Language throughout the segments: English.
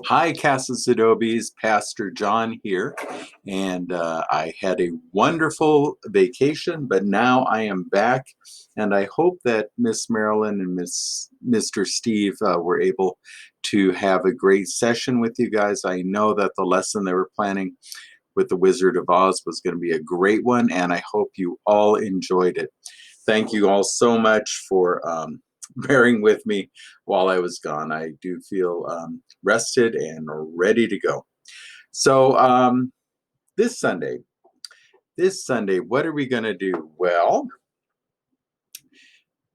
Hi, Casas Adobes, Pastor John here, and I had a wonderful vacation, but now I am back, and I hope that Miss Marilyn and Mr. Steve were able to have a great session with you guys. I know that the lesson they were planning with the Wizard of Oz was going to be a great one, and I hope you all enjoyed it. Thank you all so much for bearing with me while I was gone. I do feel rested and ready to go. So this Sunday, what are we going to do? Well,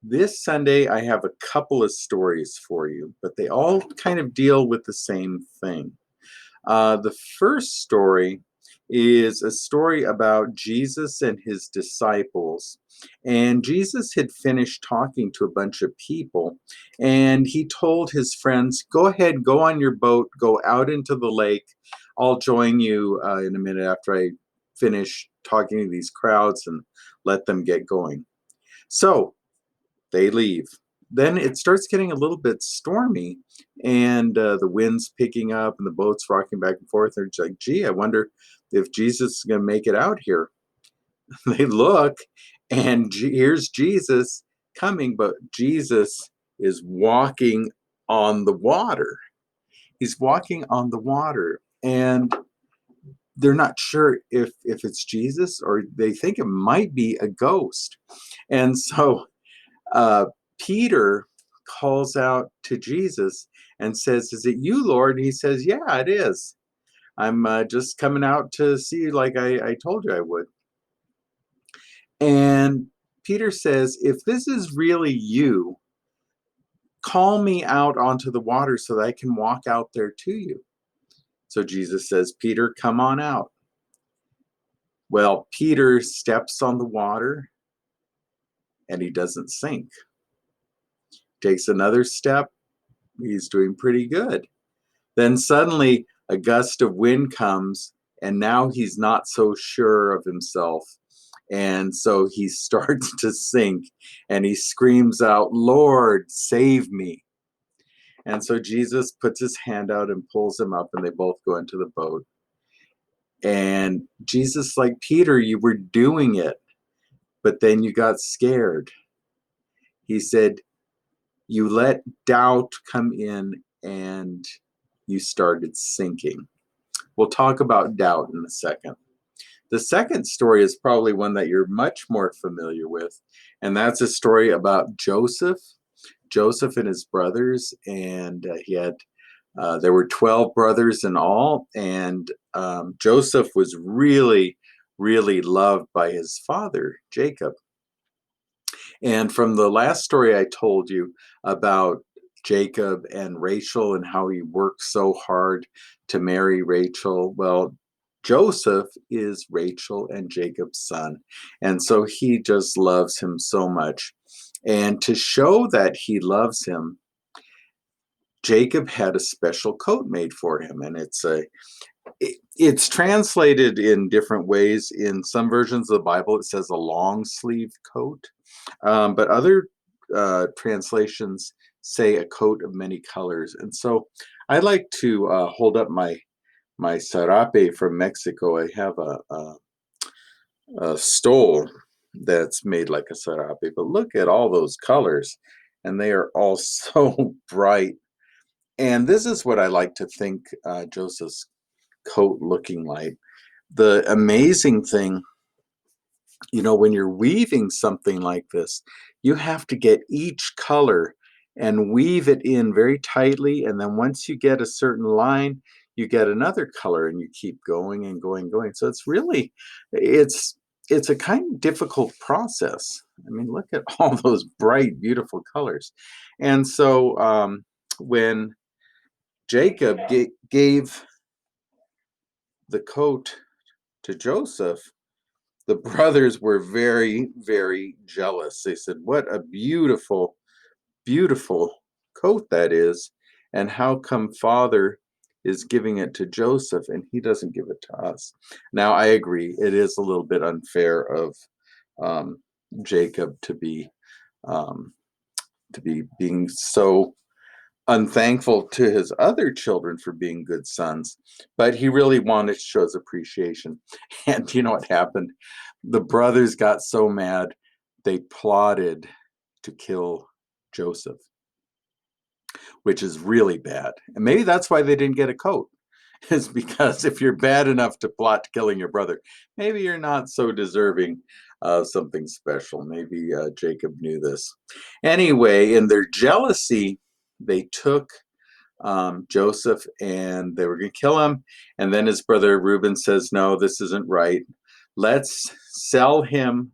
this Sunday I have a couple of stories for you, but they all kind of deal with the same thing. The first story is a story about Jesus and his disciples. And Jesus had finished talking to a bunch of people, and he told his friends, "Go ahead, go on your boat, go out into the lake. I'll join you in a minute after I finish talking to these crowds and let them get going." So they leave. Then it starts getting a little bit stormy, and the wind's picking up, and the boat's rocking back and forth. They're like, "Gee, I wonder if Jesus is going to make it out here." They look, and here's Jesus coming, but Jesus is walking on the water. He's walking on the water, and they're not sure if it's Jesus, or they think it might be a ghost. And so uh, Peter calls out to Jesus and says, "Is it you, Lord?" And he says, "Yeah, it is. I'm just coming out to see you like I told you I would." And Peter says, "If this is really you, call me out onto the water so that I can walk out there to you." So Jesus says, "Peter, come on out." Well, Peter steps on the water and he doesn't sink. Takes another step, he's doing pretty good. Then suddenly a gust of wind comes, and now he's not so sure of himself. And so he starts to sink, and he screams out, "Lord, save me." And so Jesus puts his hand out and pulls him up, and they both go into the boat. And Jesus, like, "Peter, you were doing it, but then you got scared." He said, "You let doubt come in and you started sinking." We'll talk about doubt in a second. The second story is probably one that you're much more familiar with, and that's a story about Joseph. Joseph and his brothers, and there were 12 brothers in all, and Joseph was really, really loved by his father, Jacob. And from the last story I told you about Jacob and Rachel and how he worked so hard to marry Rachel, well, Joseph is Rachel and Jacob's son. And so he just loves him so much. And to show that he loves him, Jacob had a special coat made for him. And it's translated in different ways. In some versions of the Bible, it says a long sleeve coat. But other translations say a coat of many colors. And so I like to hold up my sarape from Mexico. I have a stole that's made like a sarape, but look at all those colors, and they are all so bright. And this is what I like to think Joseph's coat looking like. The amazing thing, when you're weaving something like this, you have to get each color and weave it in very tightly. And then once you get a certain line, you get another color, and you keep going and going and going. So it's a kind of difficult process. I mean, look at all those bright, beautiful colors. And so when Jacob gave the coat to Joseph, the brothers were very, very jealous. They said, "What a beautiful, beautiful coat that is. And how come Father is giving it to Joseph and he doesn't give it to us?" Now, I agree, it is a little bit unfair of um, Jacob um, to be being so unthankful to his other children for being good sons, but he really wanted to show his appreciation. And you know what happened? The brothers got so mad, they plotted to kill Joseph, which is really bad. And maybe that's why they didn't get a coat, is because if you're bad enough to plot killing your brother, maybe you're not so deserving of something special. Maybe Jacob knew this. Anyway, in their jealousy, they took Joseph and they were going to kill him. And then his brother Reuben says, no, this isn't right. Let's sell him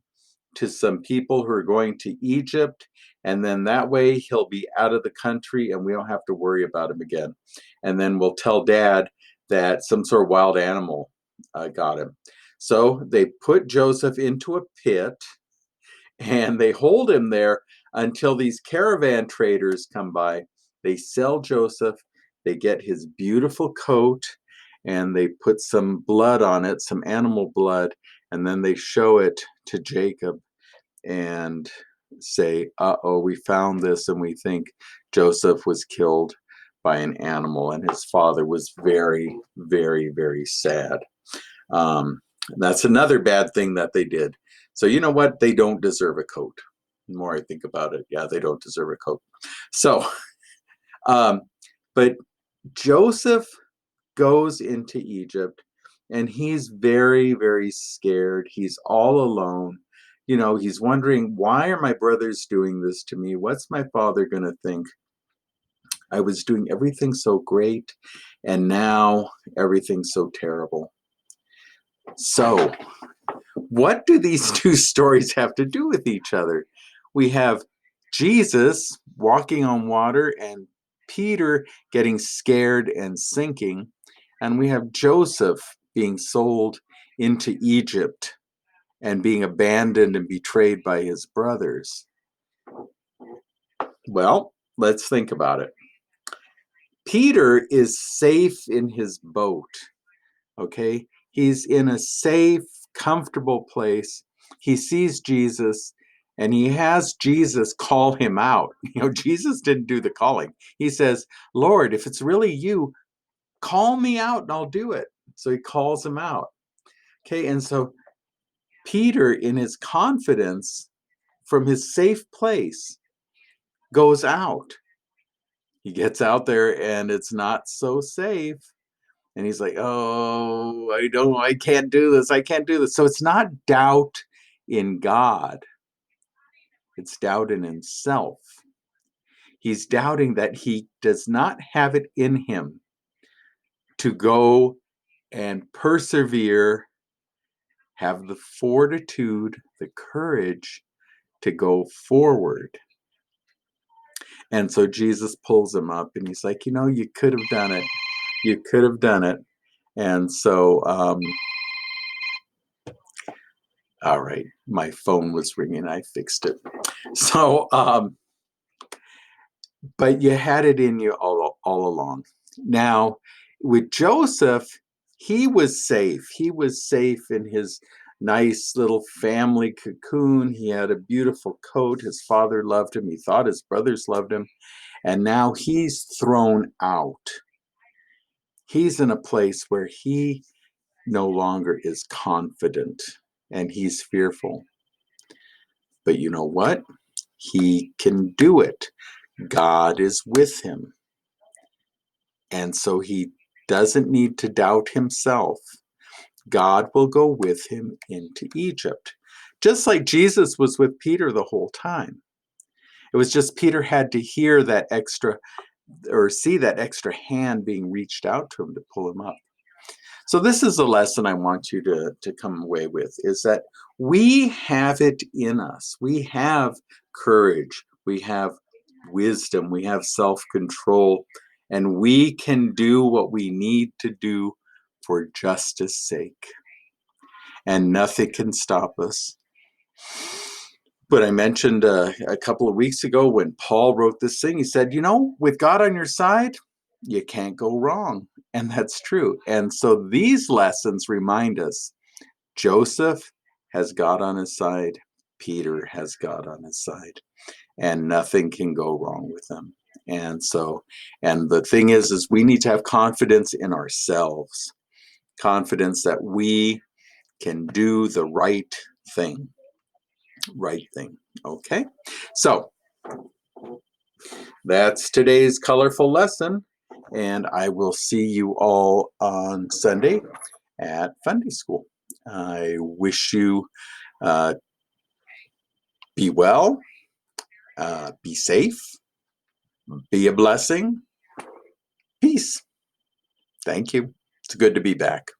to some people who are going to Egypt. And then that way he'll be out of the country and we don't have to worry about him again. And then we'll tell dad that some sort of wild animal got him. So they put Joseph into a pit and they hold him there until these caravan traders come by. They sell Joseph, they get his beautiful coat, and they put some blood on it, some animal blood, and then they show it to Jacob and say, uh-oh, we found this, and we think Joseph was killed by an animal, and his father was very, very, very sad. That's another bad thing that they did. So you know what? They don't deserve a coat. The more I think about it, yeah, they don't deserve a coat. So, but Joseph goes into Egypt and he's very, very scared. He's all alone. You know, he's wondering, why are my brothers doing this to me? What's my father going to think? I was doing everything so great, and now everything's so terrible. So, what do these two stories have to do with each other? We have Jesus walking on water and Peter getting scared and sinking, and we have Joseph being sold into Egypt and being abandoned and betrayed by his brothers. Well, let's think about it. Peter is safe in his boat, okay? He's in a safe, comfortable place. He sees Jesus and he has Jesus call him out. You know, Jesus didn't do the calling. He says, Lord, if it's really you, call me out and I'll do it. So he calls him out. Okay, and so Peter, in his confidence from his safe place, goes out. He gets out there and it's not so safe. And he's like, oh, I can't do this. I can't do this. So it's not doubt in God. It's doubt in himself. He's doubting that he does not have it in him to go and persevere, have the fortitude, the courage to go forward. And so Jesus pulls him up and he's like, you know, you could have done it. You could have done it. And so, all right, my phone was ringing. I fixed it. So, but you had it in you all along. Now, with Joseph, he was safe. He was safe in his nice little family cocoon. He had a beautiful coat. His father loved him. He thought his brothers loved him. And now he's thrown out. He's in a place where he no longer is confident and he's fearful. But you know what? He can do it. God is with him. And so he doesn't need to doubt himself. God will go with him into Egypt. Just like Jesus was with Peter the whole time. It was just Peter had to hear that extra or see that extra hand being reached out to him to pull him up. So this is a lesson I want you to come away with, is that we have it in us. We have courage. We have wisdom. We have self-control. And we can do what we need to do for justice sake. And nothing can stop us. But I mentioned a couple of weeks ago when Paul wrote this thing, he said, you know, with God on your side, you can't go wrong. And that's true. And so these lessons remind us, Joseph has God on his side. Peter has God on his side. And nothing can go wrong with them. And so, and the thing is we need to have confidence in ourselves, confidence that we can do the right thing. Okay, so that's today's colorful lesson, and I will see you all on Sunday at Funday School. I wish you be well, be safe, be a blessing. Peace. Thank you. It's good to be back.